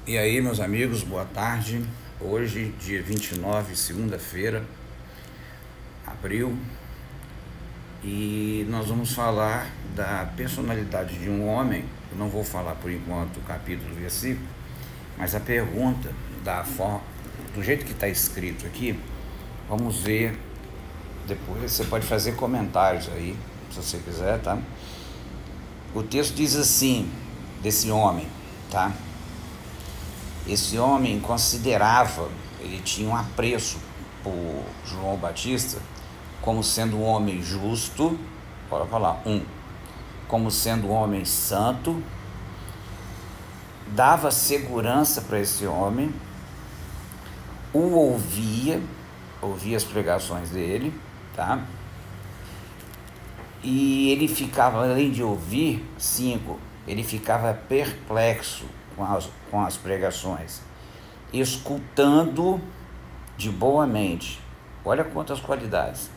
E aí, meus amigos, boa tarde. Hoje, dia 29, segunda-feira, abril, e nós vamos falar da personalidade de um homem. Eu não vou falar por enquanto o capítulo e versículo, mas a pergunta, do jeito que está escrito aqui, vamos ver depois. Você pode fazer comentários aí, se você quiser, tá? O texto diz assim, desse homem, tá? Esse homem considerava, ele tinha um apreço por João Batista como sendo um homem justo, bora falar, como sendo um homem santo, dava segurança para esse homem, o ouvia as pregações dele, tá? E ele ficava, além de ouvir, ele ficava perplexo com as pregações, escutando de boa mente. Olha quantas qualidades.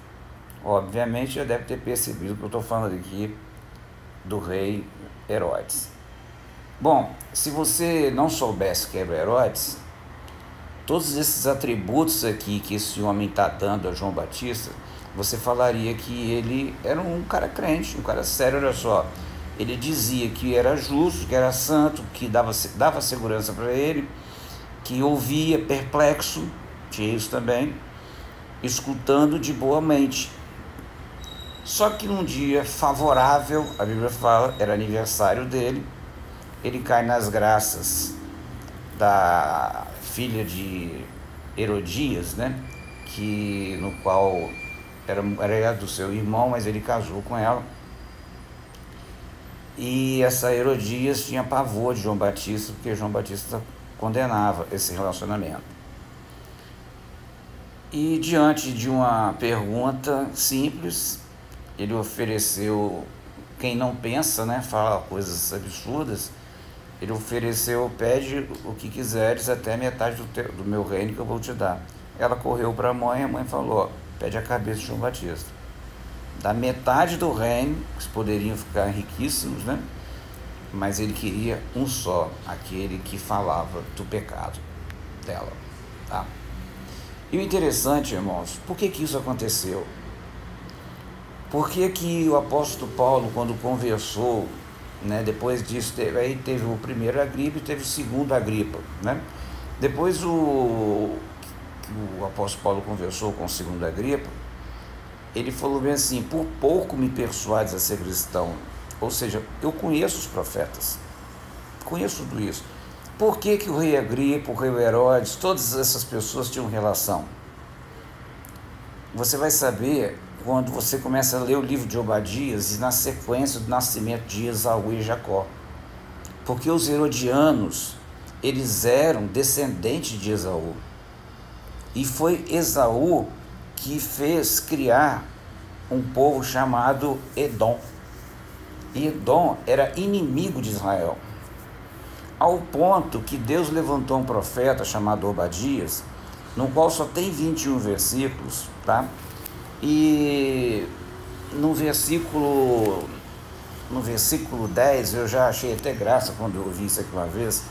Obviamente já deve ter percebido que eu estou falando aqui do rei Herodes. Bom, se você não soubesse que era Herodes, todos esses atributos aqui que esse homem está dando a João Batista, você falaria que ele era um cara crente, um cara sério. Olha só, ele dizia que era justo, que era santo, que dava segurança para ele, que ouvia perplexo, tinha isso também, escutando de boa mente. Só que num dia favorável, a Bíblia fala, era aniversário dele, ele cai nas graças da filha de Herodias, né? No qual era do seu irmão, mas ele casou com ela. E essa Herodias tinha pavor de João Batista, porque João Batista condenava esse relacionamento. E diante de uma pergunta simples, ele ofereceu, quem não pensa, né, fala coisas absurdas, ele ofereceu: pede o que quiseres, até metade do meu reino que eu vou te dar. Ela correu para a mãe falou: pede a cabeça de João Batista. Da metade do reino, eles poderiam ficar riquíssimos, né? Mas ele queria um só, aquele que falava do pecado dela, tá? E o interessante, irmãos, por que isso aconteceu? Por que o apóstolo Paulo, quando conversou, né, depois disso, teve o primeiro Agripa e teve o segundo Agripa, né? Depois o apóstolo Paulo conversou com o segundo Agripa, ele falou bem assim: por pouco me persuades a ser cristão. Ou seja, eu conheço os profetas, conheço tudo isso. Por que o rei Agripa, o rei Herodes, todas essas pessoas tinham relação? Você vai saber quando você começa a ler o livro de Obadias e na sequência do nascimento de Esaú e Jacó. Porque os herodianos, eles eram descendentes de Esaú. E foi Esaú que fez criar um povo chamado Edom. E Edom era inimigo de Israel, ao ponto que Deus levantou um profeta chamado Obadias, no qual só tem 21 versículos, tá? E no versículo 10, eu já achei até graça quando eu ouvi isso aqui uma vez,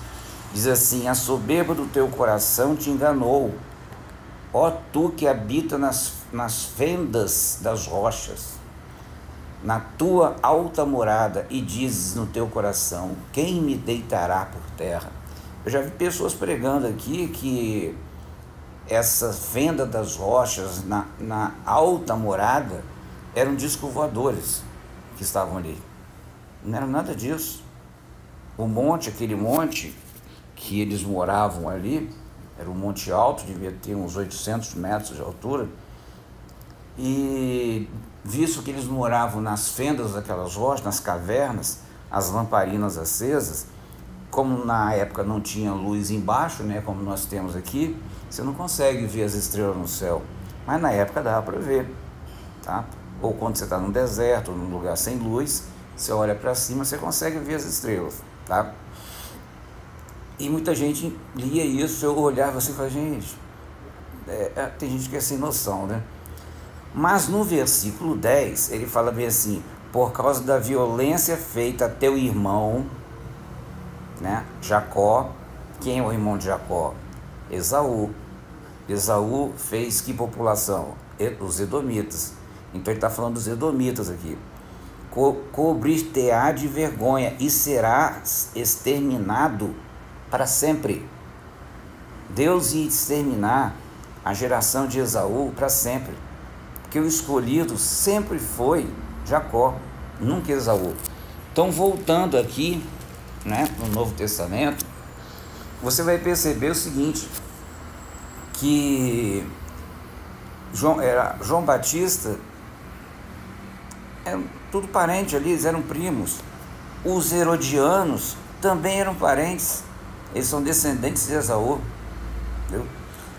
diz assim: a soberba do teu coração te enganou, ó tu que habita nas fendas das rochas, na tua alta morada, e dizes no teu coração: quem me deitará por terra? Eu já vi pessoas pregando aqui que essa fenda das rochas, na alta morada, eram discos voadores que estavam ali. Não era nada disso. Aquele monte que eles moravam ali, era um monte alto, devia ter uns 800 metros de altura, e visto que eles moravam nas fendas daquelas rochas, nas cavernas, as lamparinas acesas, como na época não tinha luz embaixo, né, como nós temos aqui, você não consegue ver as estrelas no céu, mas na época dava para ver, tá? Ou quando você está num deserto, num lugar sem luz, você olha para cima, você consegue ver as estrelas, tá? E muita gente lia isso, eu olhava assim e falava: gente, tem gente que é sem noção, né? Mas no versículo 10, ele fala bem assim: por causa da violência feita a teu irmão, né, Jacó, Quem é o irmão de Jacó? Esaú. Esaú fez que população? Os edomitas. Então ele está falando dos edomitas aqui. Cobrir-te-á de vergonha e serás exterminado para sempre. Deus ia exterminar a geração de Esaú para sempre, porque o escolhido sempre foi Jacó, nunca Esaú. Então, voltando aqui, né, no Novo Testamento, você vai perceber o seguinte, que João Batista é tudo parente ali, eles eram primos. Os herodianos também eram parentes, eles são descendentes de Esaú, entendeu?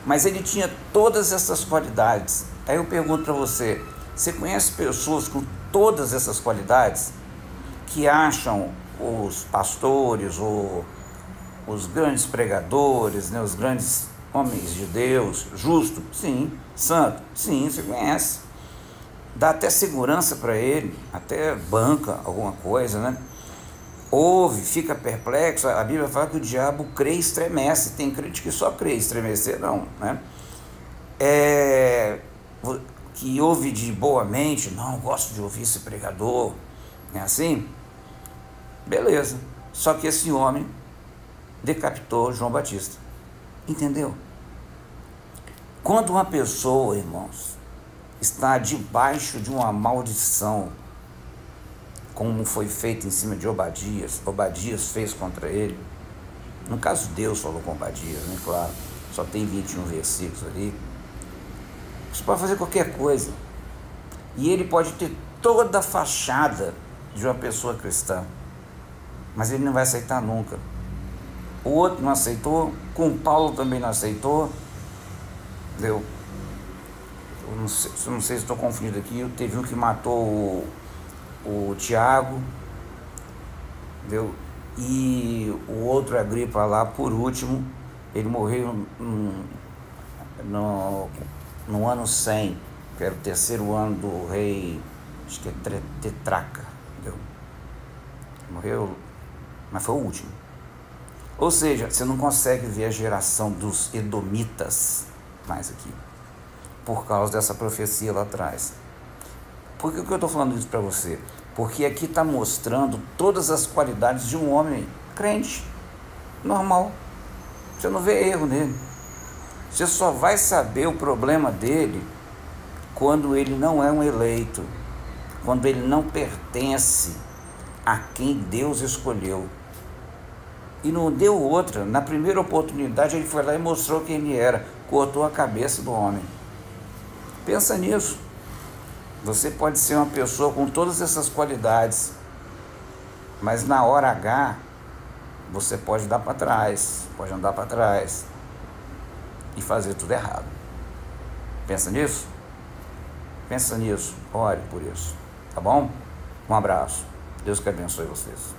Mas ele tinha todas essas qualidades. Aí eu pergunto para você, você conhece pessoas com todas essas qualidades que acham os pastores ou os grandes pregadores, né, os grandes homens de Deus, justo? Sim. Santo? Sim, você conhece. Dá até segurança para ele, até banca alguma coisa, né? Ouve, fica perplexo. A Bíblia fala que o diabo crê e estremece. Tem crente que só crê e estremecer, não, né? Que ouve de boa mente, não, gosto de ouvir esse pregador, é assim? Beleza. Só que esse homem decapitou João Batista. Entendeu? Quando uma pessoa, irmãos, está debaixo de uma maldição, como foi feito em cima de Obadias fez contra ele. No caso, Deus falou com Obadias, né? Claro, só tem 21 versículos ali. Você pode fazer qualquer coisa, e ele pode ter toda a fachada de uma pessoa cristã, mas ele não vai aceitar nunca. O outro não aceitou, com Paulo também não aceitou, entendeu? Eu não sei se estou confundindo aqui. Teve um que matou o Tiago, entendeu? E o outro Agripa lá, por último, ele morreu no ano 100, que era o terceiro ano do rei, acho que é Tetraca, entendeu? Morreu, mas foi o último. Ou seja, você não consegue ver a geração dos edomitas mais aqui, por causa dessa profecia lá atrás. Por que eu estou falando isso para você? Porque aqui está mostrando todas as qualidades de um homem crente, normal. Você não vê erro nele. Você só vai saber o problema dele quando ele não é um eleito, quando ele não pertence a quem Deus escolheu. E não deu outra. Na primeira oportunidade ele foi lá e mostrou quem ele era, cortou a cabeça do homem. Pensa nisso. Você pode ser uma pessoa com todas essas qualidades, mas na hora H você pode dar para trás, pode andar para trás e fazer tudo errado. Pensa nisso? Pensa nisso, ore por isso, tá bom? Um abraço, Deus que abençoe vocês.